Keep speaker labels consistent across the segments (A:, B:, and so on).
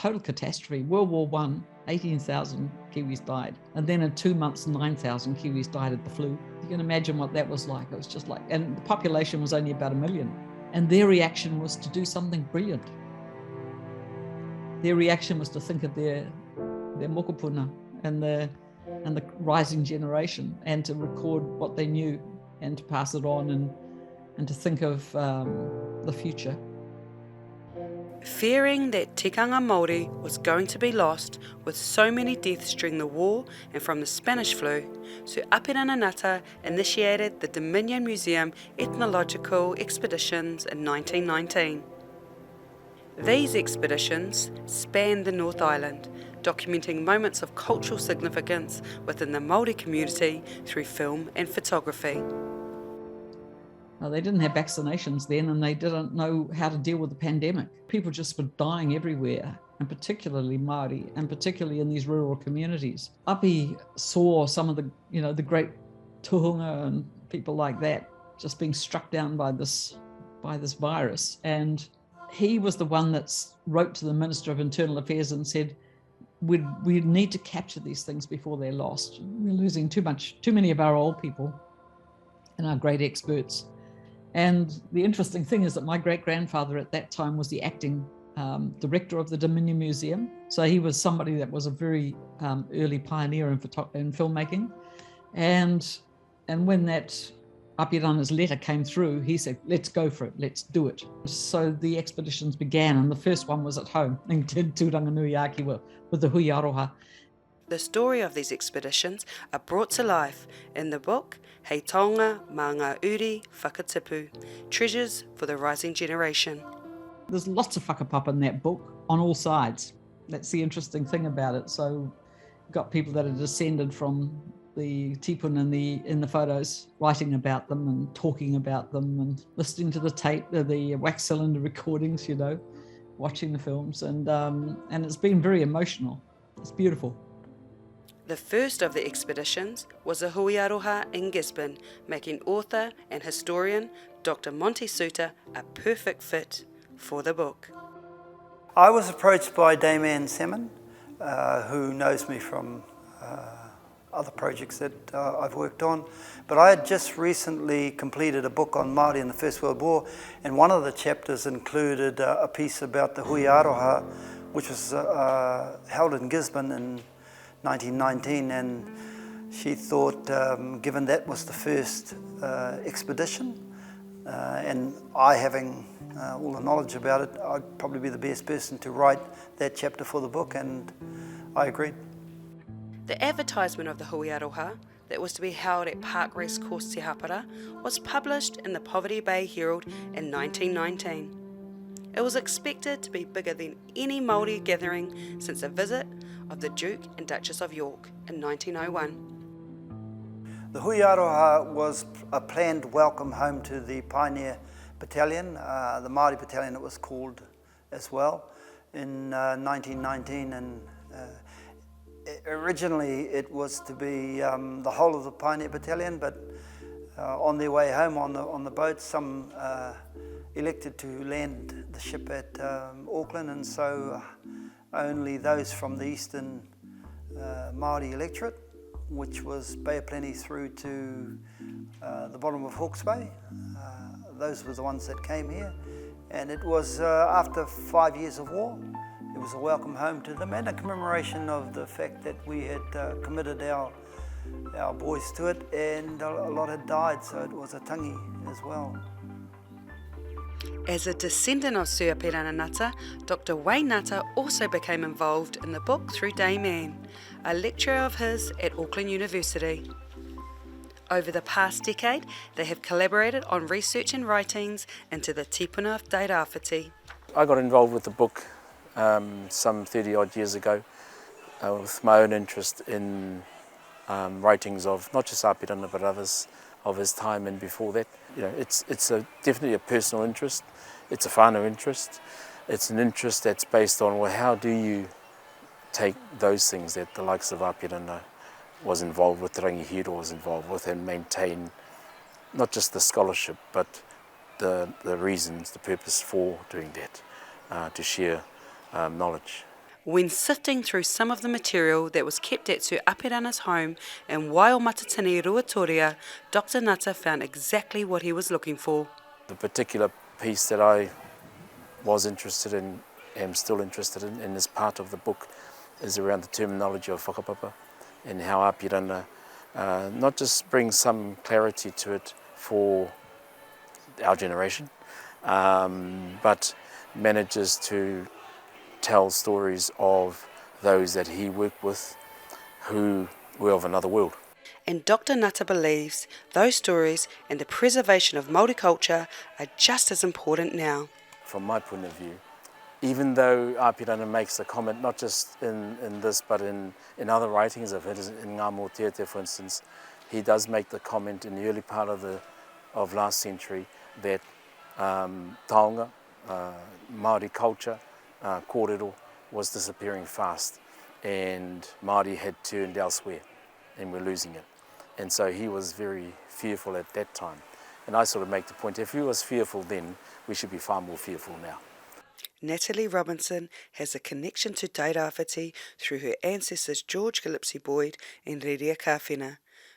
A: total catastrophe. World War I, 18,000 Kiwis died. And then in 2 months, 9,000 Kiwis died of the flu. You can imagine what that was like. It was just like, and the population was only about 1 million. And their reaction was to do something brilliant. Their reaction was to think of their mokopuna and the rising generation, and to record what they knew and to pass it on, and to think of the future.
B: Fearing that tikanga Māori was going to be lost with so many deaths during the war and from the Spanish flu, Sir Apirana Nutta initiated the Dominion Museum Ethnological Expeditions in 1919. These expeditions spanned the North Island, documenting moments of cultural significance within the Māori community through film and photography.
A: They didn't have vaccinations then, and they didn't know how to deal with the pandemic. People just were dying everywhere, and particularly Māori, and particularly in these rural communities. Api saw some of the great tuhunga and people like that just being struck down by this virus. And he was the one that wrote to the Minister of Internal Affairs and said, we need to capture these things before they're lost. We're losing too many of our old people and our great experts. And the interesting thing is that my great-grandfather at that time was the acting director of the Dominion Museum. So he was somebody that was a very early pioneer in filmmaking. And when that Apirana's letter came through, he said, let's go for it, let's do it. So the expeditions began, and the first one was at home in Tūranganui-Aki with the Hui Aroha.
B: The story of these expeditions are brought to life in the book Hei Taonga mā ngā Uri Whakatipu, Treasures for the Rising Generation.
A: There's lots of whakapapa in that book on all sides. That's the interesting thing about it. So you've got people that are descended from the tipun in the photos, writing about them and talking about them and listening to the tape, the wax cylinder recordings, watching the films, and it's been very emotional. It's beautiful.
B: The first of the expeditions was the Hui Aroha in Gisborne, making author and historian Dr. Monty Suter a perfect fit for the book.
C: I was approached by Dame Anne Salmon, who knows me from other projects that I've worked on. But I had just recently completed a book on Māori in the First World War, and one of the chapters included a piece about the Hui Aroha, which was held in Gisborne in 1919, and she thought, given that was the first expedition, and I having all the knowledge about it, I'd probably be the best person to write that chapter for the book, and I agreed.
B: The advertisement of the Hui Aroha, that was to be held at Park Race Course Te Hapara, was published in the Poverty Bay Herald in 1919. It was expected to be bigger than any Māori gathering since a visit of the Duke and Duchess of York in 1901.
C: The Hui Aroha was a planned welcome home to the Pioneer Battalion, the Māori Battalion it was called as well, in 1919, and originally it was to be the whole of the Pioneer Battalion, but on their way home on the boat, some elected to land the ship at Auckland, and so only those from the eastern Māori electorate, which was Bay of Plenty through to the bottom of Hawke's Bay, those were the ones that came here. And it was after 5 years of war. It was a welcome home to them and a commemoration of the fact that we had committed our boys to it, and a lot had died, so it was a tangi as well.
B: As a descendant of Sir Apirana Nutta, Dr. Wayne Nutta also became involved in the book through Dame Anne, a lecturer of his at Auckland University. Over the past decade, they have collaborated on research and writings into the tipuna of Te Rāwhiti.
D: I got involved with the book some 30 odd years ago with my own interest in writings of not just Apirana but others of his time and before that. It's definitely a personal interest, it's a whānau interest, it's an interest that's based on, well, how do you take those things that the likes of Apirana was involved with, the Rangihiro was involved with, and maintain not just the scholarship but the reasons, the purpose for doing that, to share knowledge.
B: When sifting through some of the material that was kept at Sir Apirana's home in Waiō-Matatini, Ruatoria, Dr. Nutta found exactly what he was looking for.
D: The particular piece that I was interested in, am still interested in, and is part of the book, is around the terminology of whakapapa and how Apirana not just brings some clarity to it for our generation, but manages to tell stories of those that he worked with who were of another world.
B: And Dr. Nutta believes those stories and the preservation of Māori culture are just as important now.
D: From my point of view, even though Apirana makes a comment, not just in this, but in other writings of his, in Ngā Mōtiete, for instance, he does make the comment in the early part of last century that Taonga, Māori culture, kōrero, was disappearing fast, and Māori had turned elsewhere and we're losing it. And so he was very fearful at that time. And I sort of make the point, if he was fearful then, we should be far more fearful now.
B: Natalie Robinson has a connection to Tairāwhiti through her ancestors George Gillespie Boyd and Rerea Kāwhena,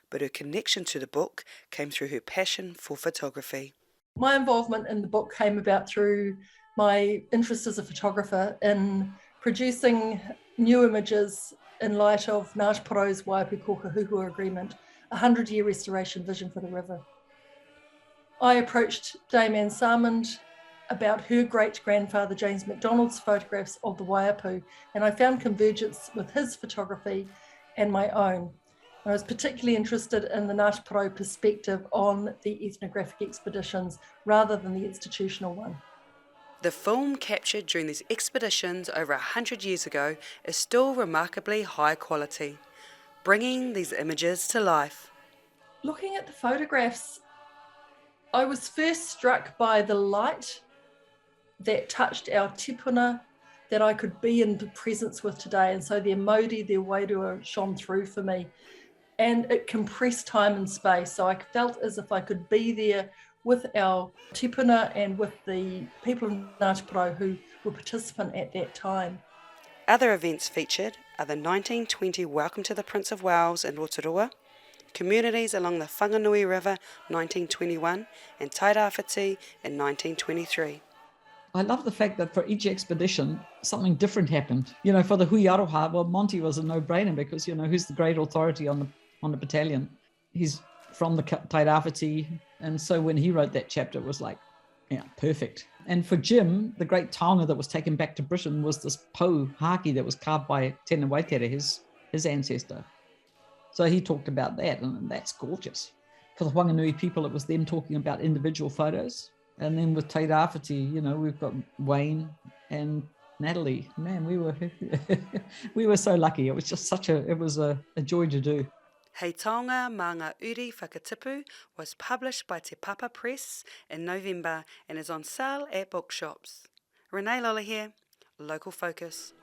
B: but her connection to the book came through her passion for photography.
E: My involvement in the book came about through my interest as a photographer in producing new images in light of Ngāti Porou's Waipu Kokahuhua Agreement, a 100-year restoration vision for the river. I approached Dame Anne Salmond about her great-grandfather James MacDonald's photographs of the Waipu, and I found convergence with his photography and my own. I was particularly interested in the Ngāti Porou perspective on the ethnographic expeditions rather than the institutional one.
B: The film captured during these expeditions over 100 years ago is still remarkably high quality, bringing these images to life.
E: Looking at the photographs, I was first struck by the light that touched our tipuna that I could be in the presence with today. And so their mauri, their wairua shone through for me. And it compressed time and space. So I felt as if I could be there with our tipuna and with the people of Ngāti Porou who were participant at that time.
B: Other events featured are the 1920 Welcome to the Prince of Wales in Rotorua, communities along the Whanganui River 1921 and Tairāwhiti in 1923.
A: I love the fact that for each expedition, something different happened. You know, for the Hui Aroha, well, Monty was a no-brainer because, you know, who's the great authority on the battalion? He's from the Tairāwhiti, and so when he wrote that chapter, it was like, yeah, perfect. And for Jim, the great taonga that was taken back to Britain was this po haki that was carved by Tēnā Waitere, his ancestor. So he talked about that, and that's gorgeous. For the Whanganui people, it was them talking about individual photos. And then with Tairāwhiti, you know, we've got Wayne and Natalie. Man, we were so lucky. It was just it was a joy to do.
B: Hei Taonga mā ngā Uri Whakatipu was published by Te Papa Press in November and is on sale at bookshops. Renee Lola here, Local Focus.